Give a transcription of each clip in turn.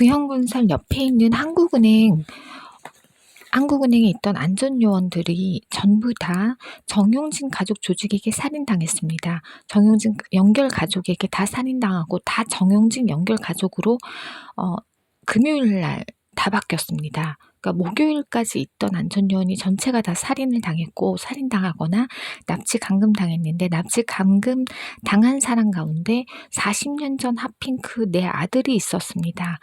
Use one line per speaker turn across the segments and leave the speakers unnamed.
부영건설 옆에 있는 한국은행에 있던 안전요원들이 전부 다 정용진 가족 조직에게 살인당했습니다. 정용진 연결 가족에게 다 살인당하고 다 정용진 연결 가족으로 금요일 날 다 바뀌었습니다. 그러니까 목요일까지 있던 안전요원이 전체가 다 살인을 당했고 살인당하거나 납치 감금당했는데 납치 감금 당한 사람 가운데 40년 전 핫핑크 내 아들이 있었습니다.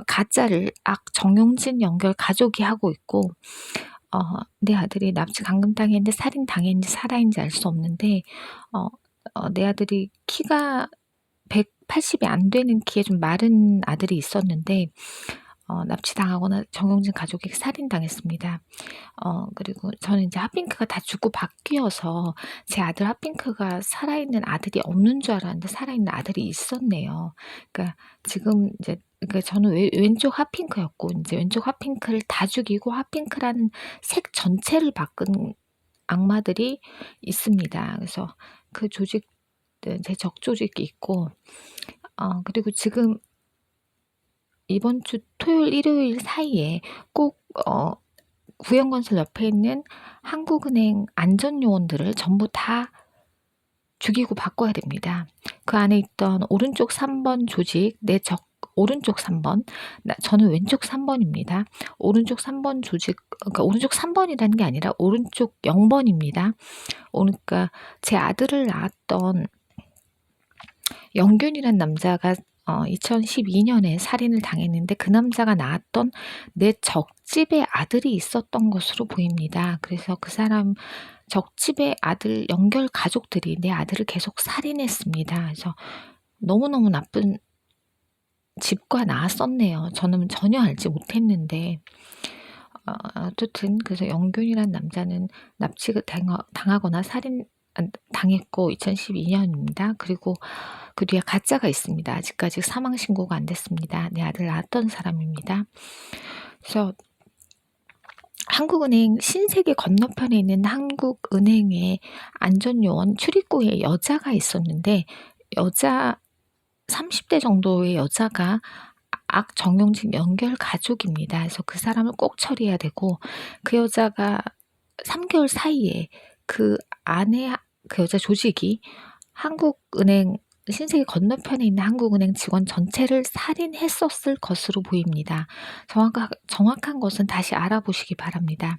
가짜를 정용진 연결 가족이 하고 있고 내 아들이 납치 감금당했는데 살인당했는지 살아있는지 알 수 없는데 내 아들이 키가 180이 안 되는 키에 좀 마른 아들이 있었는데 납치당하거나 정용진 가족에게 살인당했습니다. 그리고 저는 이제 핫핑크가 다 죽고 바뀌어서 제 아들 핫핑크가 살아있는 아들이 없는 줄 알았는데 살아있는 아들이 있었네요. 그러니까 지금 이제 그러니까 저는 왼쪽 핫핑크였고 이제 왼쪽 핫핑크를 다 죽이고 핫핑크라는 색 전체를 바꾼 악마들이 있습니다. 그래서 그 조직 제 적조직이 있고 그리고 지금 이번 주 토요일, 일요일 사이에 꼭 구형건설 옆에 있는 한국은행 안전요원들을 전부 다 죽이고 바꿔야 됩니다. 그 안에 있던 오른쪽 3번 조직, 오른쪽 3번, 저는 왼쪽 3번입니다. 오른쪽 3번 조직, 그러니까 오른쪽 3번이라는 게 아니라 오른쪽 0번입니다. 그러니까 제 아들을 낳았던 영균이란 남자가 2012년에 살인을 당했는데 그 남자가 낳았던 내 적집의 아들이 있었던 것으로 보입니다. 그래서 그 사람 적집의 아들 연결 가족들이 내 아들을 계속 살인했습니다. 그래서 너무너무 나쁜 집과 나왔었네요. 저는 전혀 알지 못했는데 어쨌든 그래서 영균이란 남자는 납치를 당하거나 살인 당했고 2012년입니다. 그리고 그 뒤에 가짜가 있습니다. 아직까지 사망 신고가 안 됐습니다. 내 아들 낳았던 사람입니다. 그래서 한국은행 신세계 건너편에 있는 한국은행의 안전요원 출입구에 여자가 있었는데 30대 정도의 여자가 정용진 연결 가족입니다. 그래서 그 사람을 꼭 처리해야 되고 그 여자가 3개월 사이에 그 여자 조직이 한국은행 신세계 건너편에 있는 한국은행 직원 전체를 살인했었을 것으로 보입니다. 정확한 것은 다시 알아보시기 바랍니다.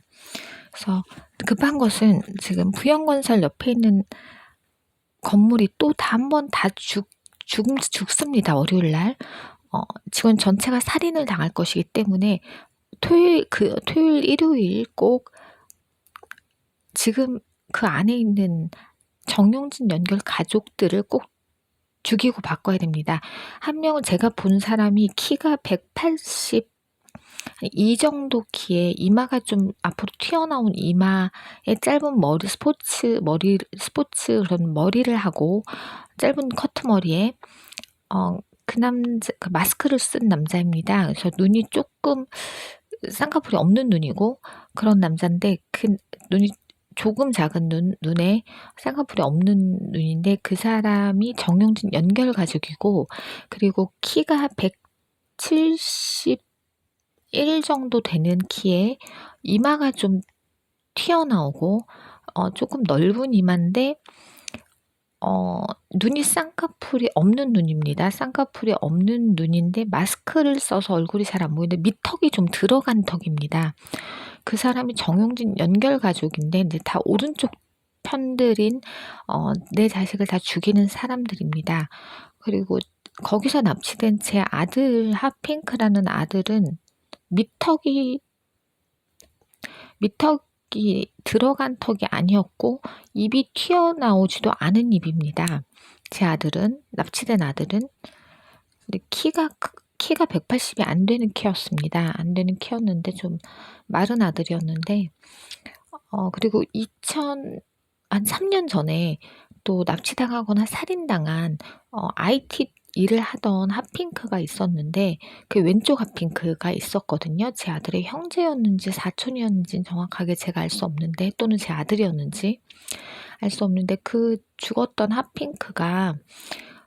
그래서 급한 것은 지금 부영건설 옆에 있는 건물이 또 한 번 다 죽습니다. 월요일 날. 직원 전체가 살인을 당할 것이기 때문에 토요일, 일요일 꼭 지금 그 안에 있는 정용진 연결 가족들을 꼭 죽이고 바꿔야 됩니다. 한 명은 제가 본 사람이 키가 180, 이 정도 키에 이마가 좀 앞으로 튀어나온 이마에 짧은 스포츠 그런 머리를 하고 짧은 커트머리에 그 마스크를 쓴 남자입니다. 그래서 눈이 조금 쌍꺼풀이 없는 눈이고 그런 남자인데 그 눈이 조금 작은 눈에 쌍꺼풀이 없는 눈인데 그 사람이 정용진 연결 가족이고 그리고 키가 171 정도 되는 키에 이마가 좀 튀어나오고 조금 넓은 이마인데 눈이 쌍꺼풀이 없는 눈입니다. 쌍꺼풀이 없는 눈인데 마스크를 써서 얼굴이 잘 안 보이는데 밑턱이 좀 들어간 턱입니다. 그 사람이 정용진 연결 가족인데 이제 다 오른쪽 편들인 내 자식을 다 죽이는 사람들입니다. 그리고 거기서 납치된 제 아들 핫핑크라는 아들은 밑턱이 들어간 턱이 아니었고 입이 튀어나오지도 않은 입입니다. 제 아들은 납치된 아들은 근데 키가 180이 안 되는 키였습니다. 안 되는 키였는데 좀 마른 아들이었는데 그리고 한 3년 전에 또 납치당하거나 살인당한 IT 일을 하던 핫핑크가 있었는데 그 왼쪽 핫핑크가 있었거든요. 제 아들의 형제였는지 사촌이었는지는 정확하게 제가 알 수 없는데 또는 제 아들이었는지 알 수 없는데 그 죽었던 핫핑크가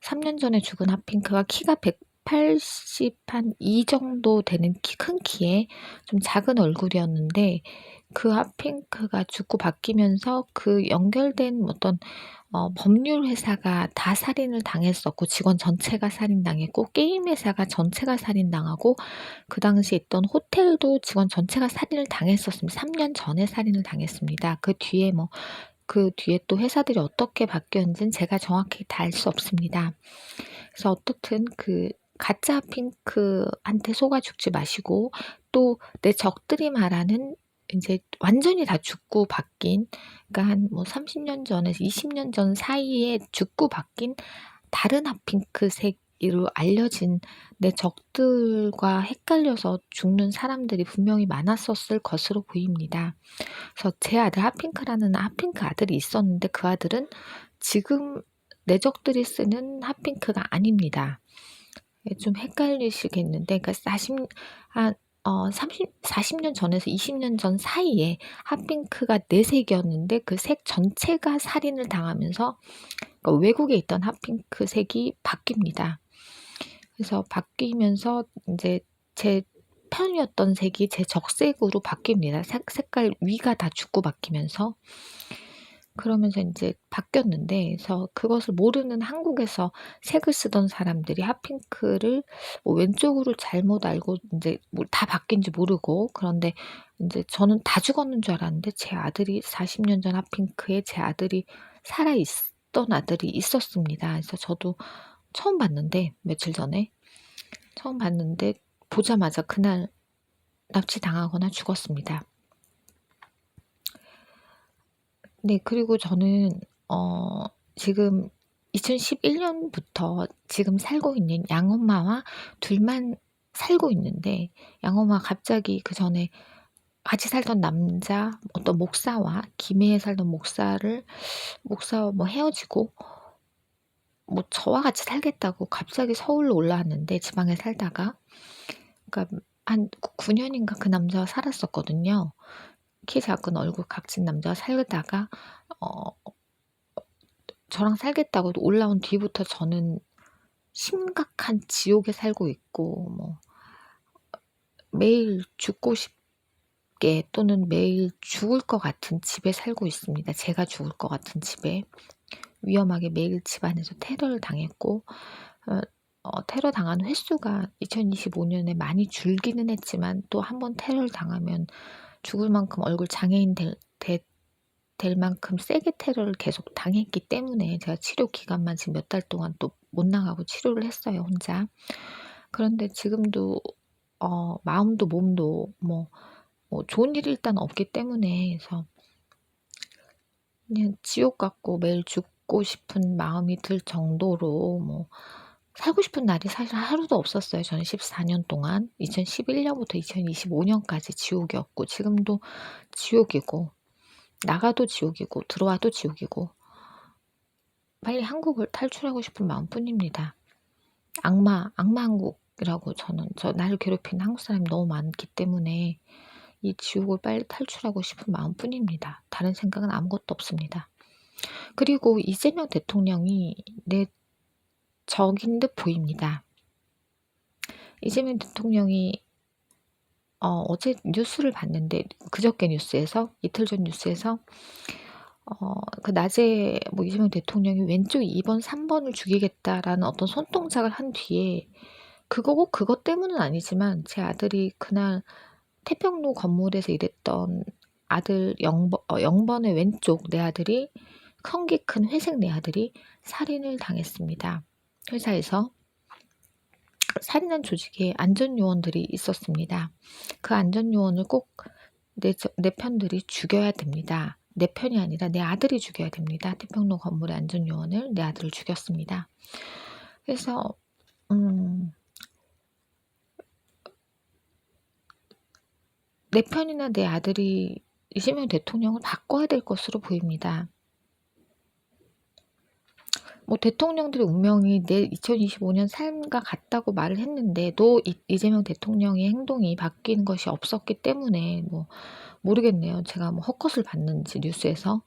3년 전에 죽은 핫핑크가 키가 180 한 2 정도 되는 큰 키에 좀 작은 얼굴이었는데 그 핫핑크가 죽고 바뀌면서 그 연결된 어떤 법률 회사가 다 살인을 당했었고 직원 전체가 살인당했고 게임 회사가 전체가 살인당하고 그 당시에 있던 호텔도 직원 전체가 살인을 당했었습니다. 3년 전에 살인을 당했습니다. 그 뒤에 또 회사들이 어떻게 바뀌었는지는 제가 정확히 다 알 수 없습니다. 그래서 어떻든 그 가짜 핑크한테 속아 죽지 마시고 또 내 적들이 말하는 인제 완전히 다 죽고 바뀐, 그러니까 한 뭐 30년 전에서 20년 전 사이에 죽고 바뀐 다른 핫핑크색으로 알려진 내 적들과 헷갈려서 죽는 사람들이 분명히 많았었을 것으로 보입니다. 그래서 제 아들 핫핑크 아들이 있었는데 그 아들은 지금 내 적들이 쓰는 핫핑크가 아닙니다. 예, 좀 헷갈리시겠는데 그러니까 40년 전에서 20년 전 사이에 핫핑크가 4 색이었는데 그 색 전체가 살인을 당하면서 그러니까 외국에 있던 핫핑크 색이 바뀝니다. 그래서 바뀌면서 인제 제 편이었던 색이 제 적색으로 바뀝니다. 색깔 위가 다 죽고 바뀌면서. 그러면서 인제 바뀌었는데 그래서 그것을 모르는 한국에서 색을 쓰던 사람들이 핫핑크를 뭐 왼쪽으로 잘못 알고 인제 뭐 다 바뀐지 모르고, 그런데 인제 저는 다 죽었는 줄 알았는데 제 아들이 40년 전 핫핑크에 제 아들이 살아 있던 아들이 있었습니다. 그래서 저도 처음 봤는데 며칠 전에 처음 봤는데 보자마자 그날 납치당하거나 죽었습니다. 네, 그리고 저는 지금 2011 년부터 지금 살고 있는 양엄마와 둘만 살고 있는데, 양엄마가 갑자기 그전에 같이 살던 남자 어떤 목사와 김해에 살던 목사와 뭐 헤어지고 뭐 저와 같이 살겠다고 갑자기 서울로 올라왔는데, 지방에 살다가 그러니까 한 9 년인가 그 남자와 살았었거든요. 키 작은 얼굴 각진 남자와 살다가 어 저랑 살겠다고 올라온 뒤부터 저는 심각한 지옥에 살고 있고, 뭐 매일 죽고 싶게 또는 매일 죽을 것 같은 집에 살고 있습니다. 제가 죽을 것 같은 집에. 위험하게 매일 집안에서 테러를 당했고, 어 테러 당한 횟수가 2025 년에 많이 줄기는 했지만 또 한 번 테러를 당하면 죽을 만큼 얼굴 장애인 될 만큼 세게 테러를 계속 당했기 때문에 제가 치료 기간만 지금 몇 달 동안 또 못 나가고 치료를 했어요, 혼자. 그런데 지금도 마음도 몸도 좋은 일이 일단 없기 때문에, 그래서 그냥 지옥 같고 매일 죽고 싶은 마음이 들 정도로 살고 싶은 날이 사실 하루도 없었어요. 저는 14년 동안 2011 년부터 2025 년까지 지옥이었고 지금도 지옥이고, 나가도 지옥이고 들어와도 지옥이고, 빨리 한국을 탈출하고 싶은 마음뿐입니다. 악마 한국이라고, 나를 괴롭히는 한국 사람이 너무 많기 때문에 이 지옥을 빨리 탈출하고 싶은 마음뿐입니다. 다른 생각은 아무것도 없습니다. 그리고 이재명 대통령이 내 적인 듯 보입니다. 이재명 대통령이 어제 뉴스를 봤는데, 그저께 뉴스에서, 이틀 전 뉴스에서 그 낮에 뭐 이재명 대통령이 왼쪽 2 번, 3 번을 죽이겠다라는 어떤 손동작을 한 뒤에, 그거 꼭 그것 때문은 아니지만 제 아들이 그날 태평로 건물에서 일했던 아들 0 번의 왼쪽 내 아들이, 성기 큰 회색 내 아들이 살인을 당했습니다. 회사에서 살인한 조직에 안전요원들이 있었습니다. 그 안전요원을 꼭 내 편들이 죽여야 됩니다. 내 편이 아니라 내 아들이 죽여야 됩니다. 태평로 건물의 안전요원을, 내 아들을 죽였습니다. 그래서 내 편이나 내 아들이 이재명 대통령을 바꿔야 될 것으로 보입니다. 뭐 대통령들의 운명이 내 2025년 삶과 같다고 말을 했는데도 이재명 대통령의 행동이 바뀌는 것이 없었기 때문에 모르겠네요. 제가 헛것을 봤는지 뉴스에서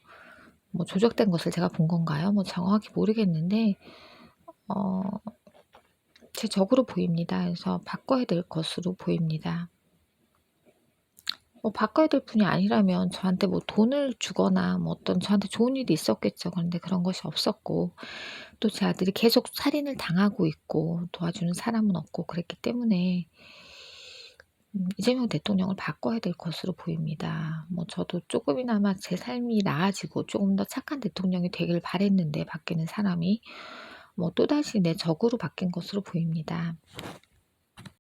조작된 것을 제가 본 건가요? 정확히 모르겠는데 어 제 적으로 보입니다. 그래서 바꿔야 될 것으로 보입니다. 바꿔야 될 분이 아니라면 저한테 뭐 돈을 주거나 뭐 어떤 저한테 좋은 일이 있었겠죠. 그런데 그런 것이 없었고 또 제 아들이 계속 살인을 당하고 있고 도와주는 사람은 없고 그랬기 때문에 이재명 대통령을 바꿔야 될 것으로 보입니다. 뭐 저도 쪼금이나마 제 삶이 나아지고 쪼금 더 착한 대통령이 되길 바랬는데 바뀌는 사람이 또다시 내 적으로 바뀐 것으로 보입니다.